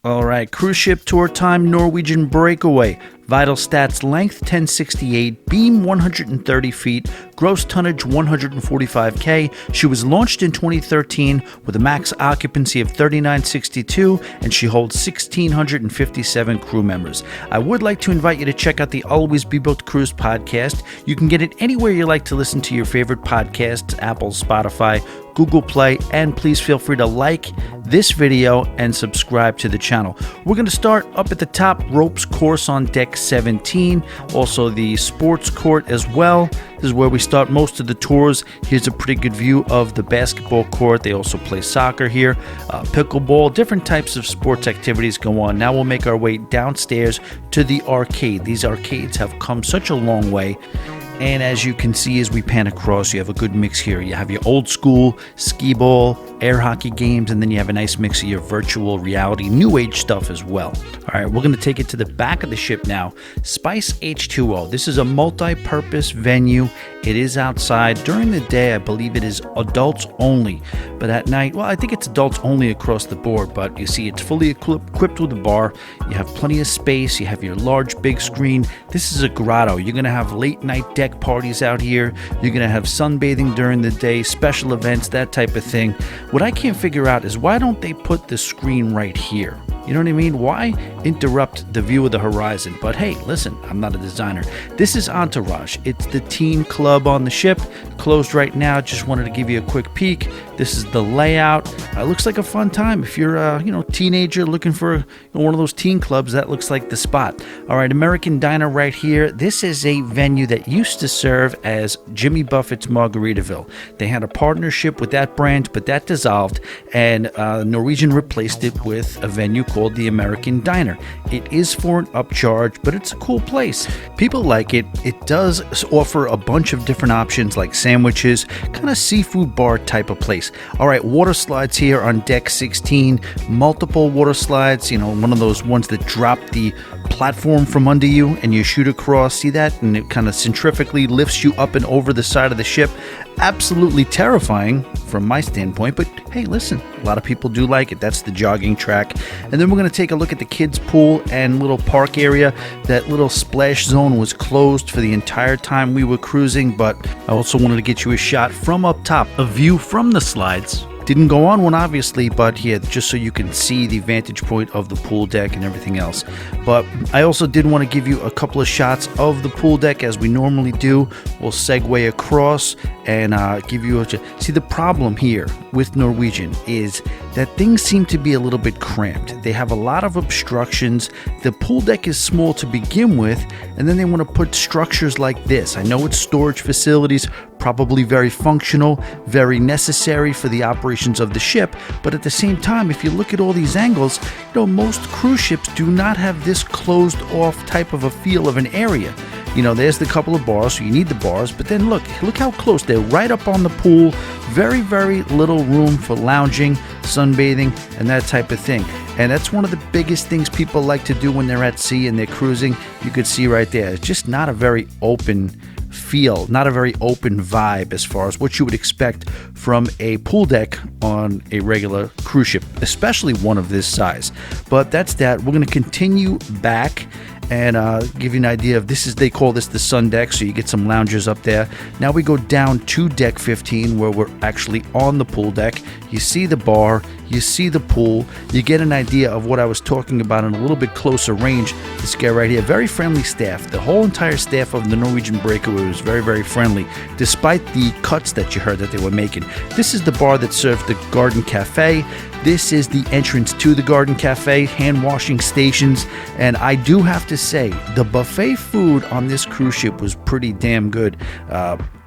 All right, cruise ship tour time, Norwegian Breakaway. Vital stats: length 1068, beam 130 feet, gross tonnage 145K. She was launched in 2013 with a max occupancy of 3962, and she holds 1,657 crew members. I would like to invite you to check out the Always Be Booked Cruise podcast. You can get it anywhere you like to listen to your favorite podcasts: Apple, Spotify, Google Play, and please feel free to like this video and subscribe to the channel. We're going to start up at the top, ropes course on deck 17, also the sports court as well. This is where we start most of the tours. Here's a pretty good view of the basketball court. They also play soccer here, pickleball, different types of sports activities go on. Now we'll make our way downstairs to the arcade. These arcades have come such a long way. And as you can see as we pan across, you have a good mix here. You have your old school skee ball, air hockey games, and then you have a nice mix of your virtual reality, new age stuff as well. All right, we're going to take it to the back of the ship now. Spice H2O. This is a multi-purpose venue. It is outside. During the day, I believe it is adults only. But at night, well, I think it's adults only across the board. But you see, it's fully equipped with a bar. You have plenty of space. You have your large, big screen. This is a grotto. You're going to have late night deck parties out here. You're going to have sunbathing during the day, special events, that type of thing. What I can't figure out is why don't they put the screen right here? You know what I mean? Why interrupt the view of the horizon? But hey, listen, I'm not a designer. This is Entourage. It's the teen club on the ship. Closed right now. Just wanted to give you a quick peek. This is the layout. Looks like a fun time. If you're a teenager looking for one of those teen clubs, that looks like the spot. All right, American Diner right here. This is a venue that used to serve as Jimmy Buffett's Margaritaville. They had a partnership with that brand, but that dissolved, and Norwegian replaced it with a venue called the American Diner. It is for an upcharge, but it's a cool place. People like it. It does offer a bunch of different options like sandwiches, kind of seafood bar type of place. All right, water slides here on deck 16. Multiple water slides, one of those ones that drop the platform from under you and you shoot across. See that? And it kind of centrifugally lifts you up and over the side of the ship. Absolutely terrifying from my standpoint, but hey, listen, a lot of people do like it. That's the jogging track. And then we're going to take a look at the kids' pool and little park area. That little splash zone was closed for the entire time we were cruising, but I also wanted to get you a shot from up top, a view from the slides. Didn't go on one, obviously, but yeah, just so you can see the vantage point of the pool deck and everything else. But I also did want to give you a couple of shots of the pool deck as we normally do. We'll segue across and give you see, the problem here with Norwegian is that things seem to be a little bit cramped. They have a lot of obstructions. The pool deck is small to begin with, and then they want to put structures like this. I know it's storage facilities, probably very functional, very necessary for the operations of the ship, but at the same time, if you look at all these angles, most cruise ships do not have this closed off type of a feel of an area. There's the couple of bars, so you need the bars, but then look how close. They're right up on the pool. Very, very little room for lounging, sunbathing, and that type of thing. And that's one of the biggest things people like to do when they're at sea and they're cruising. You could see right there, it's just not a very open feel, not a very open vibe as far as what you would expect from a pool deck on a regular cruise ship, especially one of this size. But that's that. We're going to continue back and give you an idea of they call this the sun deck, so you get some loungers up there. Now we go down to deck 15 where we're actually on the pool deck. You see the bar, you see the pool, you get an idea of what I was talking about in a little bit closer range. This guy right here, very friendly staff. The whole entire staff of the Norwegian Breakaway was very, very friendly, despite the cuts that you heard that they were making. This is the bar that served the Garden Cafe. This is the entrance to the Garden Cafe, hand washing stations, and I do have to say, the buffet food on this cruise ship was pretty damn good.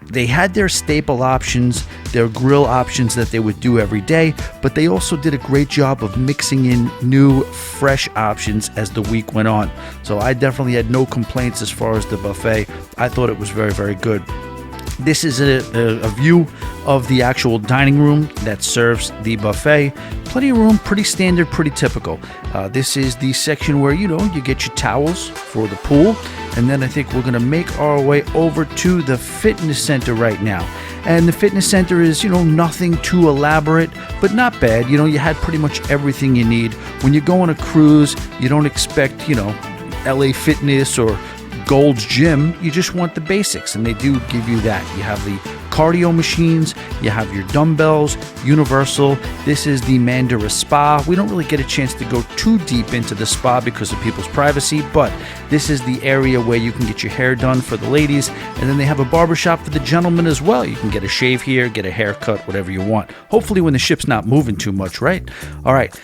They had their staple options, their grill options that they would do every day, but they also did a great job of mixing in new, fresh options as the week went on. So I definitely had no complaints as far as the buffet. I thought it was very, very good. This is a view of the actual dining room that serves the buffet. Plenty of room, pretty standard, pretty typical. This is the section where, you get your towels for the pool. And then I think we're going to make our way over to the fitness center right now. And the fitness center is, nothing too elaborate, but not bad. You had pretty much everything you need. When you go on a cruise, you don't expect, LA Fitness or Gold's Gym. You just want the basics, and they do give you that. You have the cardio machines, you have your dumbbells, universal. This is the Mandara Spa. We don't really get a chance to go too deep into the spa because of people's privacy, but this is the area where you can get your hair done for the ladies, and then they have a barbershop for the gentlemen as well. You can get a shave here, get a haircut, whatever you want. Hopefully when the ship's not moving too much, right? All right.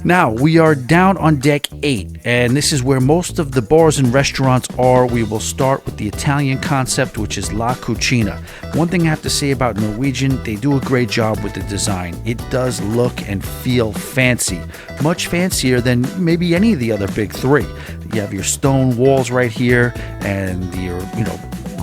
Now, we are down on deck 8, and this is where most of the bars and restaurants are. We will start with the Italian concept, which is La Cucina. One thing I have to say about Norwegian, they do a great job with the design. It does look and feel fancy, much fancier than maybe any of the other big three. You have your stone walls right here, and your,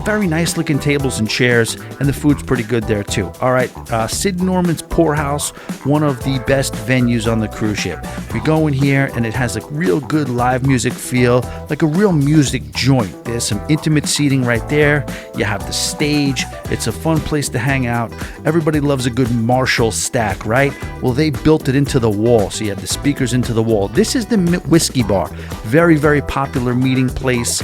very nice looking tables and chairs, and the food's pretty good there too. All right, Sid Norman's Poorhouse, one of the best venues on the cruise ship. We go in here and it has a real good live music feel, like a real music joint. There's some intimate seating right there. You have the stage. It's a fun place to hang out. Everybody loves a good Marshall stack, right? Well, they built it into the wall, so you have the speakers into the wall. This is the Whiskey Bar. Very, very popular meeting place.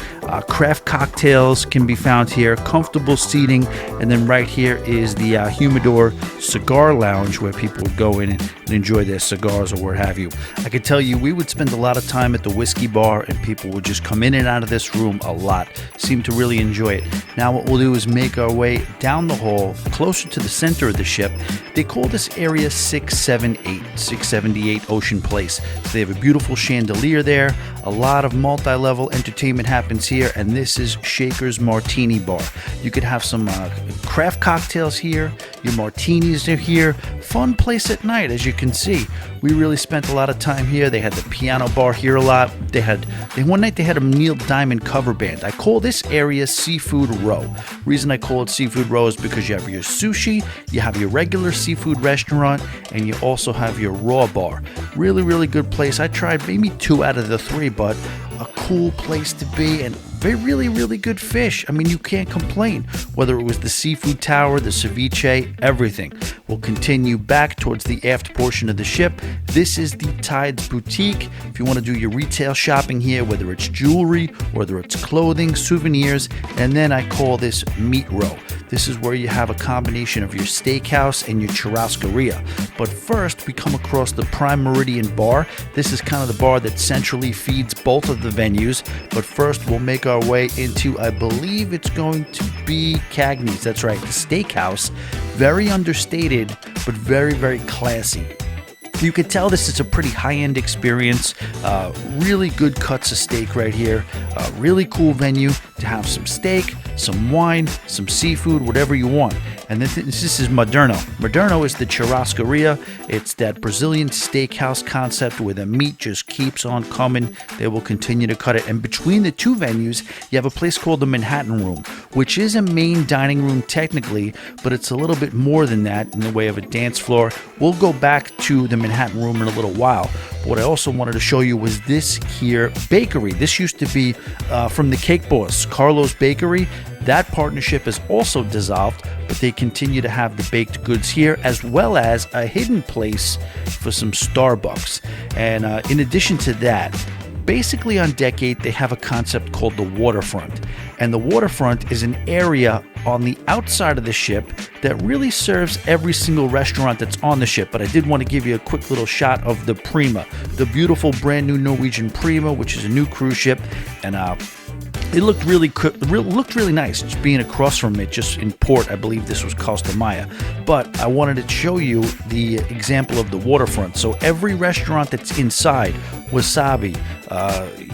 Craft cocktails can be found here, comfortable seating, and then right here is the Humidor Cigar Lounge where people would go in and enjoy their cigars or what have you. I could tell you we would spend a lot of time at the Whiskey Bar, and people would just come in and out of this room a lot, seem to really enjoy it. Now what we'll do is make our way down the hall, closer to the center of the ship. They call this area 678 Ocean Place. So they have a beautiful chandelier there, a lot of multi-level entertainment happens here, and this is Shaker's Martini Bar. You could have some craft cocktails here, your martinis are here. Fun place at night, as you can see. We really spent a lot of time here. They had the piano bar here a lot. One night they had a Neil Diamond cover band. I call this area Seafood Row. Reason I call it Seafood Row is because you have your sushi, you have your regular seafood restaurant, and you also have your raw bar. Really, really good place. I tried maybe 2 out of the 3, but a cool place to be, and really, really good fish. I mean, you can't complain. Whether it was the seafood tower, the ceviche, everything. We'll continue back towards the aft portion of the ship. This is the Tides Boutique. If you want to do your retail shopping here, whether it's jewelry, whether it's clothing, souvenirs, and then I call this Meat Row. This is where you have a combination of your steakhouse and your churrascaria. But first, we come across the Prime Meridian Bar. This is kind of the bar that centrally feeds both of the venues. But first, we'll make our way into, I believe it's going to be Cagney's. That's right, the steakhouse. Very understated, but very, very classy. You could tell this is a pretty high-end experience. Really good cuts of steak right here. Really cool venue to have some steak, some wine, some seafood, whatever you want. And this is Moderno. Moderno is the churrascaria. It's that Brazilian steakhouse concept where the meat just keeps on coming. They will continue to cut it. And between the two venues, you have a place called the Manhattan Room, which is a main dining room technically, but it's a little bit more than that in the way of a dance floor. We'll go back to the Manhattan Room in a little while. But what I also wanted to show you was this here bakery. This used to be from the Cake Boss, Carlo's Bakery. That partnership has also dissolved, but they continue to have the baked goods here, as well as a hidden place for some Starbucks. And in addition to that, basically on Deck 8, they have a concept called the waterfront. And the waterfront is an area on the outside of the ship that really serves every single restaurant that's on the ship. But I did want to give you a quick little shot of the Prima, the beautiful brand new Norwegian Prima, which is a new cruise ship. And it looked really nice, just being across from it, just in port. I believe this was Costa Maya. But I wanted to show you the example of the waterfront. So every restaurant that's inside, Wasabi,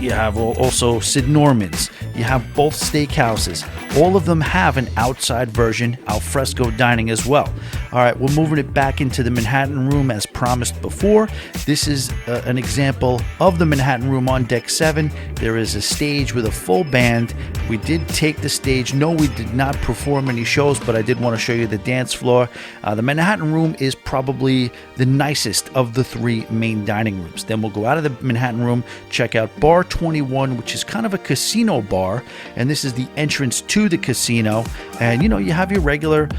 you have also Sid Norman's, you have both steakhouses. All of them have an outside version, al fresco dining as well. All right, we're moving it back into the Manhattan Room as promised before. This is an example of the Manhattan Room on deck 7. There is a stage with a full band. We did take the stage. No, we did not perform any shows, but I did want to show you the dance floor. The Manhattan Room is probably the nicest of the 3 main dining rooms. Then we'll go out of the Manhattan Room, check out Bar 21, which is kind of a casino bar, and this is the entrance to the casino. And you have your regular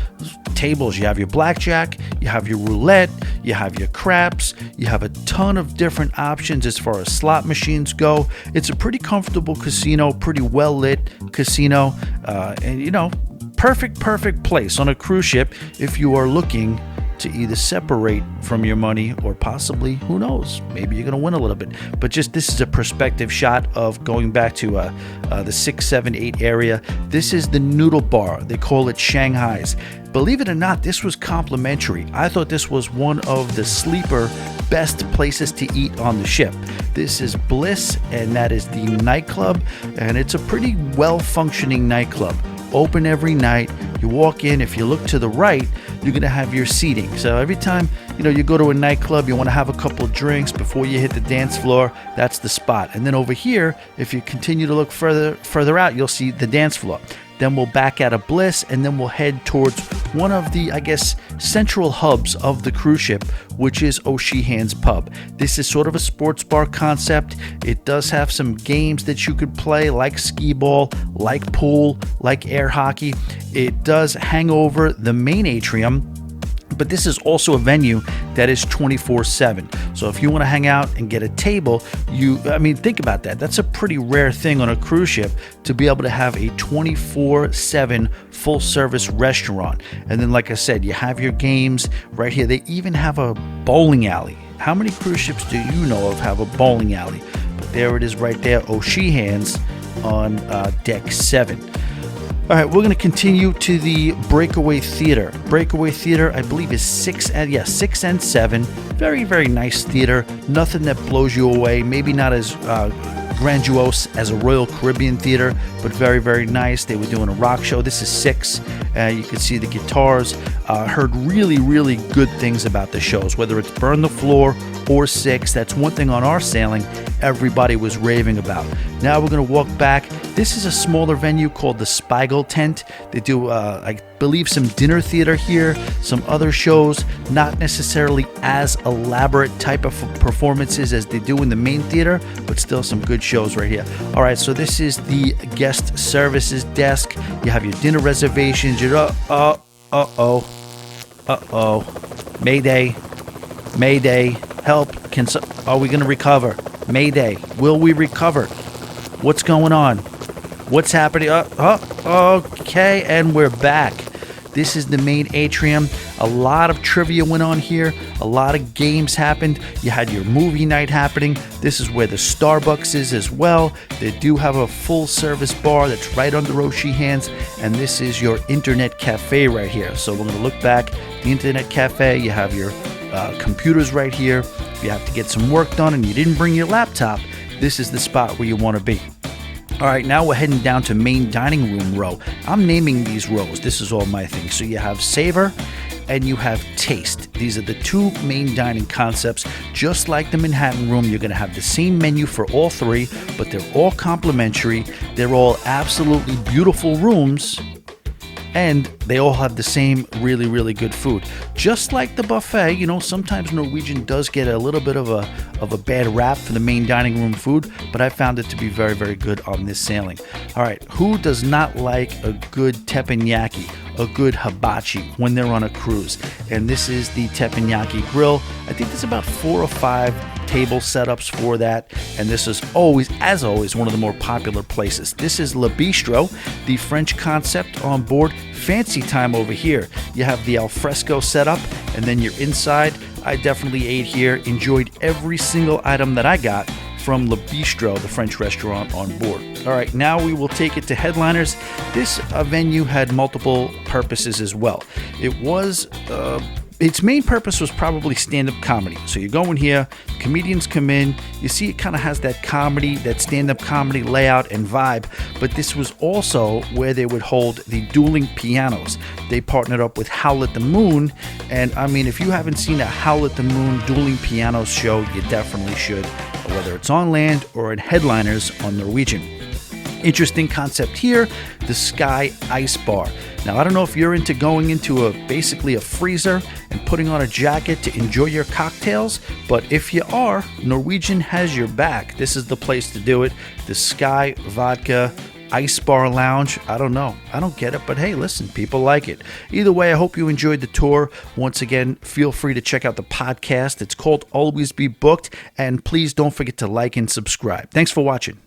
tables. You have your blackjack, you have your roulette, you have your craps, you have a ton of different options as far as slot machines go. It's a pretty comfortable casino, pretty well lit casino, and perfect place on a cruise ship if you are looking to either separate from your money or possibly, who knows, maybe you're going to win a little bit. But just this is a perspective shot of going back to the 6, 7, 8 area. This is the noodle bar. They call it Shanghai's. Believe it or not, this was complimentary. I thought this was one of the sleeper best places to eat on the ship. This is Bliss, and that is the nightclub, and it's a pretty well-functioning nightclub. Open every night. You walk in, if you look to the right, you're going to have your seating. So every time you go to a nightclub, you want to have a couple of drinks before you hit the dance floor, that's the spot. And then over here, if you continue to look further out, you'll see the dance floor. Then we'll back out of Bliss, and then we'll head towards one of the, central hubs of the cruise ship, which is Sheehan's Pub. This is sort of a sports bar concept. It does have some games that you could play, like skee ball, like pool, like air hockey. It does hang over the main atrium, but this is also a venue that is 24/7. So if you want to hang out and get a table, think about that. That's a pretty rare thing on a cruise ship to be able to have a 24/7 full service restaurant. And then, like I said, you have your games right here. They even have a bowling alley. How many cruise ships do you know of have a bowling alley? But there it is right there, Sheehan's on deck 7. All right, we're going to continue to the Breakaway Theater. Breakaway Theater, I believe, is 6 and 7. Very, very nice theater. Nothing that blows you away. Maybe not as grandiose as a Royal Caribbean theater, but very, very nice. They were doing a rock show. This is 6. You can see the guitars. Heard really, really good things about the shows, whether it's Burn the Floor or 6. That's one thing on our sailing everybody was raving about. Now we're going to walk back. This is a smaller venue called the Spiegel Tent. They do, I believe, some dinner theater here, some other shows, not necessarily as elaborate type of performances as they do in the main theater, but still some good shows right here. All right, so this is the guest services desk. You have your dinner reservations. Mayday, help. Are we going to recover? Mayday, will we recover? What's going on? What's happening? Okay, and we're back. This is the main atrium. A lot of trivia went on here. A lot of games happened. You had your movie night happening. This is where the Starbucks is as well. They do have a full service bar that's right under Sheehan's, and this is your internet cafe right here. So we're going to look back. The internet cafe, you have your computers right here. If you have to get some work done and you didn't bring your laptop, this is the spot where you want to be. All right, now we're heading down to main dining room row. I'm naming these rows. This is all my thing. So you have Savor and you have Taste. These are the 2 main dining concepts. Just like the Manhattan Room, you're going to have the same menu for all 3, but they're all complimentary. They're all absolutely beautiful rooms, and they all have the same really, really good food. Just like the buffet, sometimes Norwegian does get a little bit of a bad rap for the main dining room food, but I found it to be very, very good on this sailing. All right, who does not like a good teppanyaki, a good hibachi when they're on a cruise? And this is the teppanyaki grill. I think there's about 4 or 5 table setups for that, and this is always one of the more popular places. This is Le Bistro, the French concept on board. Fancy time over here. You have the alfresco setup, and then you're inside. I definitely ate here, enjoyed every single item that I got from Le Bistro, the French restaurant on board. All right, now we will take it to headliners. This venue had multiple purposes as well. It was Its main purpose was probably stand-up comedy. So you go in here, comedians come in, you see it kind of has that comedy, that stand-up comedy layout and vibe, but this was also where they would hold the dueling pianos. They partnered up with Howl at the Moon, and I mean, if you haven't seen a Howl at the Moon dueling pianos show, you definitely should, whether it's on land or at Headliners on Norwegian. Interesting concept here, the Sky Ice Bar. Now, I don't know if you're into going into basically a freezer and putting on a jacket to enjoy your cocktails, but if you are, Norwegian has your back. This is the place to do it. The Sky Vodka Ice Bar Lounge. I don't know. I don't get it, but hey, listen, people like it. Either way, I hope you enjoyed the tour. Once again, feel free to check out the podcast. It's called Always Be Booked, and please don't forget to like and subscribe. Thanks for watching.